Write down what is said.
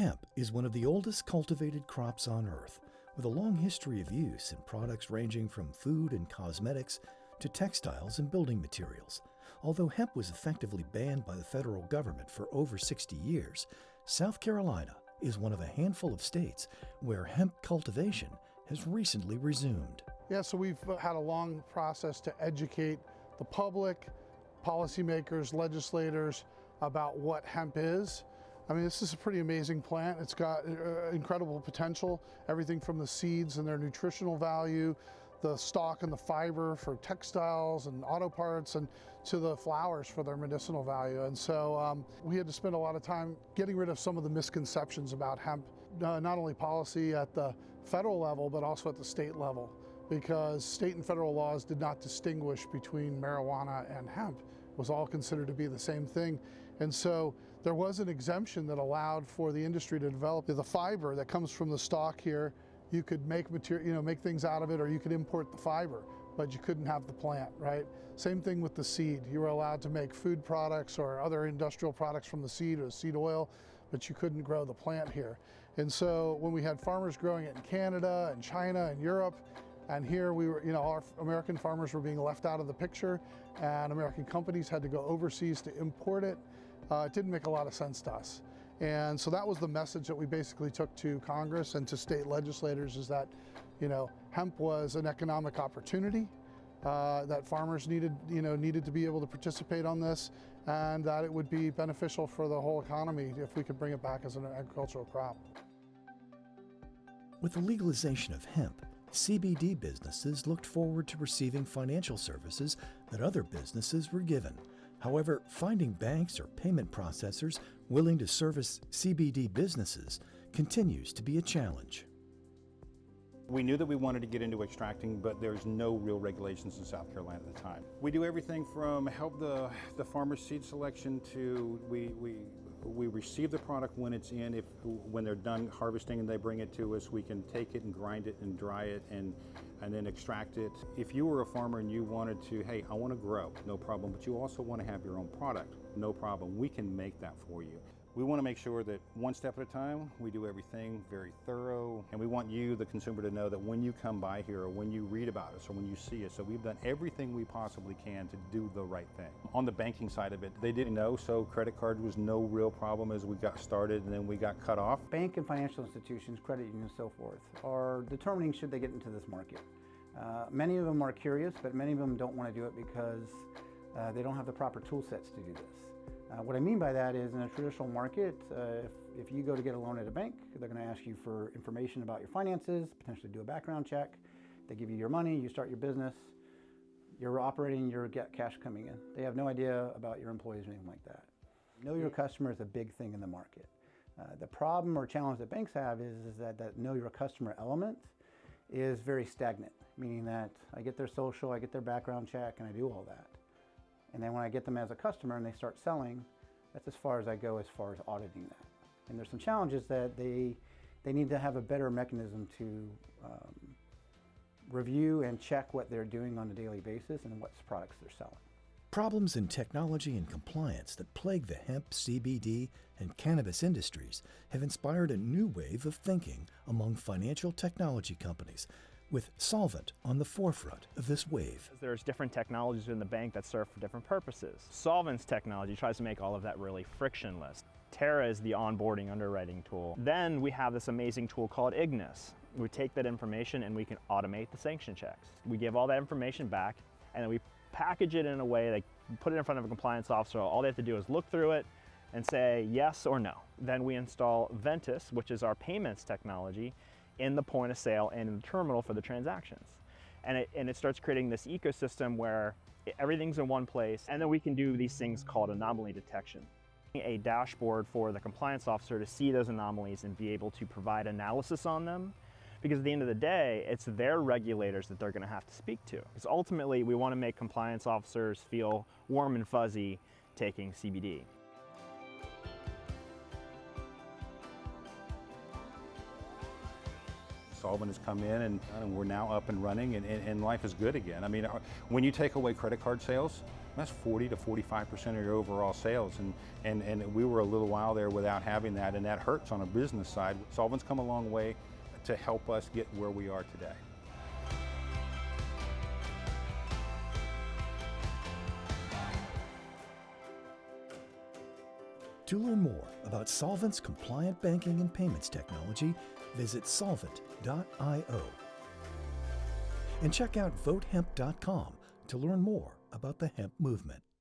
Hemp is one of the oldest cultivated crops on Earth, with a long history of use in products ranging from food and cosmetics to textiles and building materials. Although hemp was effectively banned by the federal government for over 60 years, South Carolina is one of a handful of states where hemp cultivation has recently resumed. Yeah, so we've had a long process to educate the public, policymakers, legislators about what hemp is. I mean, this is a pretty amazing plant. It's got incredible potential, everything from the seeds and their nutritional value, the stalk and the fiber for textiles and auto parts, and to the flowers for their medicinal value. And so we had to spend a lot of time getting rid of some of the misconceptions about hemp, not only policy at the federal level, but also at the state level, because state and federal laws did not distinguish between marijuana and hemp. It was all considered to be the same thing. And so there was an exemption that allowed for the industry to develop the fiber that comes from the stalk here. You could make material, make things out of it, or you could import the fiber, but you couldn't have the plant, right? Same thing with the seed. You were allowed to make food products or other industrial products from the seed or the seed oil, but you couldn't grow the plant here. And so when we had farmers growing it in Canada and China and Europe, and here we were, our American farmers were being left out of the picture, and American companies had to go overseas to import it. It didn't make a lot of sense to us. And so that was the message that we basically took to Congress and to state legislators, is that, hemp was an economic opportunity, that farmers needed to be able to participate on this, and that it would be beneficial for the whole economy if we could bring it back as an agricultural crop. With the legalization of hemp, CBD businesses looked forward to receiving financial services that other businesses were given. However, finding banks or payment processors willing to service CBD businesses continues to be a challenge. We knew that we wanted to get into extracting, but there's no real regulations in South Carolina at the time. We do everything from help the farmer's seed selection to we receive the product when it's in. When they're done harvesting and they bring it to us, we can take it and grind it and dry it and then extract it. If you were a farmer and you wanted to, hey, I want to grow, no problem, but you also want to have your own product, no problem. We can make that for you. We want to make sure that one step at a time, we do everything very thorough, and we want you, the consumer, to know that when you come by here or when you read about us or when you see us, so we've done everything we possibly can to do the right thing. On the banking side of it, they didn't know, so credit card was no real problem as we got started, and then we got cut off. Bank and financial institutions, credit unions and so forth, are determining should they get into this market. Many of them are curious, but many of them don't want to do it because they don't have the proper tool sets to do this. What I mean by that is, in a traditional market, if you go to get a loan at a bank, they're going to ask you for information about your finances, potentially do a background check. They give you your money, you start your business, you're operating, your cash coming in. They have no idea about your employees or anything like that. Know your customer is a big thing in the market. The problem or challenge that banks have is that know your customer element is very stagnant, meaning that I get their social, I get their background check, and I do all that. And then when I get them as a customer and they start selling, that's as far as I go as far as auditing that. And there's some challenges that they need to have a better mechanism to review and check what they're doing on a daily basis and what products they're selling. Problems in technology and compliance that plague the hemp, CBD, and cannabis industries have inspired a new wave of thinking among financial technology companies, with Solvent on the forefront of this wave. There's different technologies in the bank that serve for different purposes. Solvent's technology tries to make all of that really frictionless. Terra is the onboarding underwriting tool. Then we have this amazing tool called Ignis. We take that information and we can automate the sanction checks. We give all that information back, and then we package it in a way that put it in front of a compliance officer. All they have to do is look through it and say yes or no. Then we install Ventus, which is our payments technology, in the point of sale and in the terminal for the transactions. And it starts creating this ecosystem where everything's in one place, and then we can do these things called anomaly detection. A dashboard for the compliance officer to see those anomalies and be able to provide analysis on them, because at the end of the day, it's their regulators that they're going to have to speak to. Because ultimately, we want to make compliance officers feel warm and fuzzy taking CBD. Solvent has come in and we're now up and running, and life is good again. I mean, when you take away credit card sales, That's 40 to 45% of your overall sales, and we were a little while there without having that, and that hurts on a business side. Solvent's come a long way to help us get where we are today. To learn more about Solvent's compliant banking and payments technology, visit solvent.io. And check out votehemp.com to learn more about the hemp movement.